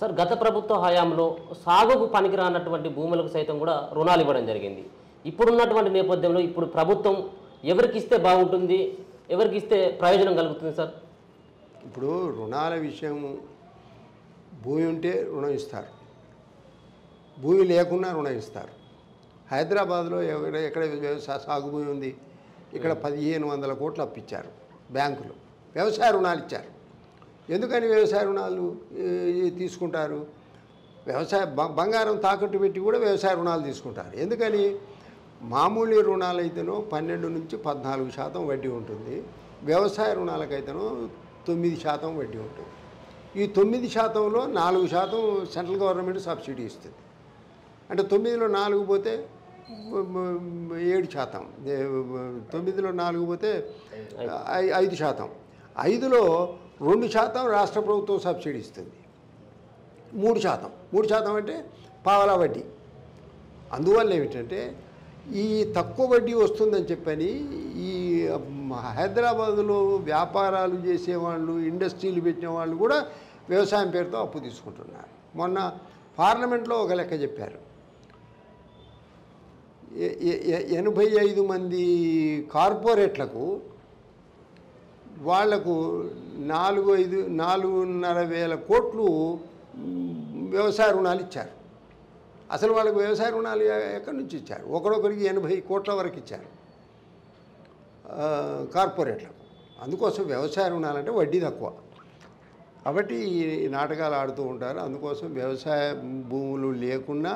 Sir గత ప్రభుత్వ హయాంలో సాగుకు పనికిరానటువంటి భూములకు సైతం కూడా రుణాలు ఇవ్వడం జరిగింది. ఇప్పుడున్నటువంటి నేపథ్యంలో ఇప్పుడు ప్రభుత్వం ఎవరికి ఇస్తే బాగుంటుంది, ఎవరికి ఇస్తే ప్రయోజనం కలుగుతుంది సార్? ఇప్పుడు రుణాల విషయం, భూమి ఉంటే రుణం ఇస్తారు, భూమి లేకున్నా రుణం ఇస్తారు. హైదరాబాద్లో ఎక్కడ వ్యవసాయ సాగు భూమి ఉంది, ఇక్కడ 1500 కోట్లు అప్పిచ్చారు బ్యాంకులు, వ్యవసాయ రుణాలు ఇచ్చారు. ఎందుకని వ్యవసాయ రుణాలు తీసుకుంటారు? వ్యవసాయ బంగారం తాకట్టు పెట్టి కూడా వ్యవసాయ రుణాలు తీసుకుంటారు. ఎందుకని? మామూలు రుణాలు అయితేనో 12 నుంచి 14% వడ్డీ ఉంటుంది, వ్యవసాయ రుణాలకైతేనో 9% వడ్డీ ఉంటుంది. ఈ 9%లో 4% సెంట్రల్ గవర్నమెంట్ సబ్సిడీ ఇస్తుంది. అంటే 9లో 4 పోతే 7%, 9లో 4 పోతే 5%, 5లో 2% రాష్ట్ర ప్రభుత్వం సబ్సిడీ ఇస్తుంది, 3% అంటే పావలా వడ్డీ. అందువల్ల ఏమిటంటే ఈ తక్కువ వడ్డీ వస్తుందని చెప్పని ఈ హైదరాబాదులో వ్యాపారాలు చేసేవాళ్ళు, ఇండస్ట్రీలు పెట్టిన వాళ్ళు కూడా వ్యవసాయం పేరుతో అప్పు తీసుకుంటున్నారు. మొన్న పార్లమెంట్లో ఒక లెక్క చెప్పారు, 85 మంది కార్పొరేట్లకు వాళ్లకు 4,500 వేల కోట్లు వ్యవసాయ రుణాలు ఇచ్చారు. అసలు వాళ్ళకు వ్యవసాయ రుణాలు ఎక్కడి నుంచి ఇచ్చారు? ఒకరొకరికి 80 కోట్ల వరకు ఇచ్చారు కార్పొరేట్లకు. అందుకోసం వ్యవసాయ రుణాలంటే వడ్డీ తక్కువ, కాబట్టి ఈ నాటకాలు ఆడుతూ ఉంటారు. అందుకోసం వ్యవసాయ భూములు లేకున్నా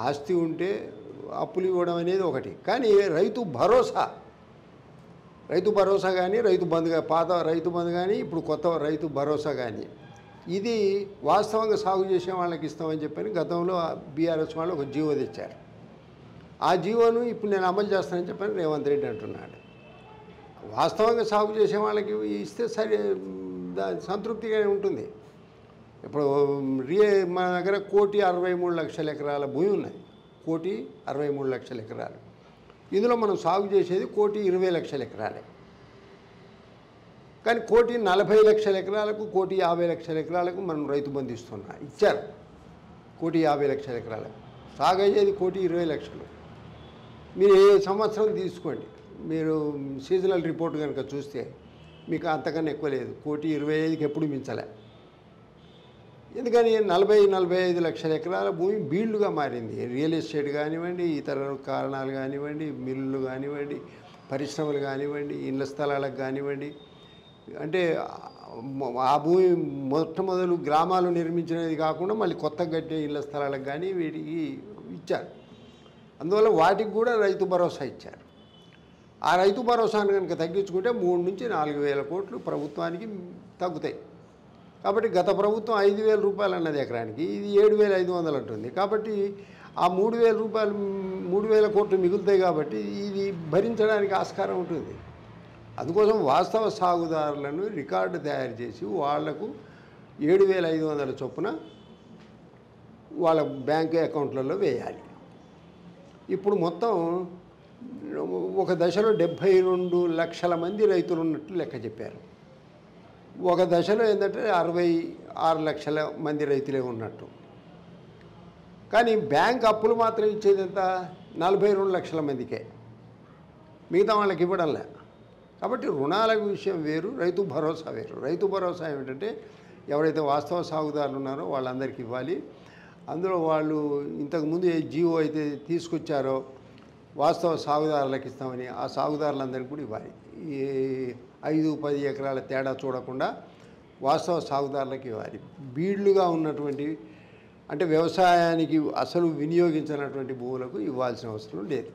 ఆస్తి ఉంటే అప్పులు ఇవ్వడం అనేది ఒకటి. కానీ రైతు భరోసా కానీ, రైతు బంధు, పాత రైతు బంధు కానీ, ఇప్పుడు కొత్త రైతు భరోసా కానీ, ఇది వాస్తవంగా సాగు చేసే వాళ్ళకి ఇస్తామని చెప్పని గతంలో బీఆర్ఎస్ వాళ్ళు ఒక జీవో తెచ్చారు. ఆ జీవోను ఇప్పుడు నేను అమలు చేస్తానని చెప్పని రేవంత్ రెడ్డి అంటున్నాడు. వాస్తవంగా సాగు చేసే వాళ్ళకి ఇస్తే సరే సంతృప్తిగానే ఉంటుంది. ఇప్పుడు మన దగ్గర 1,63,00,000 ఎకరాల భూమి ఉన్నది, 1,63,00,000 ఎకరాలు. ఇందులో మనం సాగు చేసేది 1,20,00,000 ఎకరాలే. కానీ 1,40,00,000 ఎకరాలకు, 1,50,00,000 ఎకరాలకు మనం రైతు బంధు ఇచ్చారు. 1,50,00,000 ఎకరాలకు సాగు అయ్యేది 1,20,00,000. మీరు ఏ సంవత్సరం తీసుకోండి, మీరు సీజనల్ రిపోర్ట్ కనుక చూస్తే మీకు అంతకన్నా ఎక్కువ లేదు, 1,25,00,000కి ఎప్పుడు మించలే. ఎందుకని? 40-45 లక్షల ఎకరాల భూమి బీళ్లుగా మారింది. రియల్ ఎస్టేట్ కానివ్వండి, ఇతర కారణాలు కానివ్వండి, మిల్లులు కానివ్వండి, పరిశ్రమలు కానివ్వండి, ఇళ్ల స్థలాలకు కానివ్వండి, అంటే ఆ భూమి మొట్టమొదలు గ్రామాలు నిర్మించినది కాకుండా మళ్ళీ కొత్త కట్టే ఇళ్ల స్థలాలకు కానీ వీటికి ఇచ్చారు. అందువల్ల వాటికి కూడా రైతు భరోసా ఇచ్చారు. ఆ రైతు భరోసాను కనుక తగ్గించుకుంటే 3 నుంచి 4 వేల కోట్లు ప్రభుత్వానికి తగ్గుతాయి. కాబట్టి గత ప్రభుత్వం 5,000 రూపాయలు అన్నది ఎకరానికి, ఇది 7,500 అంటుంది. కాబట్టి ఆ 3,000 రూపాయలు, 3,000 కోట్లు మిగులుతాయి. కాబట్టి ఇది భరించడానికి ఆస్కారం ఉంటుంది. అందుకోసం వాస్తవ సాగుదారులను రికార్డు తయారు చేసి వాళ్లకు 7,500 చొప్పున వాళ్ళ బ్యాంక్ అకౌంట్లలో వేయాలి. ఇప్పుడు మొత్తం ఒక దశలో 72 లక్షల మంది రైతులు ఉన్నట్లు లెక్క చెప్పారు. ఒక దశలో ఏంటంటే 66 లక్షల మంది రైతులే ఉన్నట్టు. కానీ బ్యాంక్ అప్పులు మాత్రం ఇచ్చేది ఎంత? 42 లక్షల మందికే, మిగతా వాళ్ళకి ఇవ్వడంలే. కాబట్టి రుణాల విషయం వేరు, రైతు భరోసా వేరు. రైతు భరోసా ఏమిటంటే ఎవరైతే వాస్తవ సాగుదారులు ఉన్నారో వాళ్ళందరికీ ఇవ్వాలి. అందులో వాళ్ళు ఇంతకుముందు ఏ జీవో అయితే తీసుకొచ్చారో వాస్తవ సాగుదారులకు ఇస్తామని, ఆ సాగుదారులందరికీ కూడా ఇవ్వాలి. ఈ 5-10 ఎకరాల తేడా చూడకుండా వాస్తవ సాగుదారులకు ఇవ్వాలి. బీళ్లుగా ఉన్నటువంటి, అంటే వ్యవసాయానికి అసలు వినియోగించినటువంటి భూములకు ఇవ్వాల్సిన అవసరం లేదు.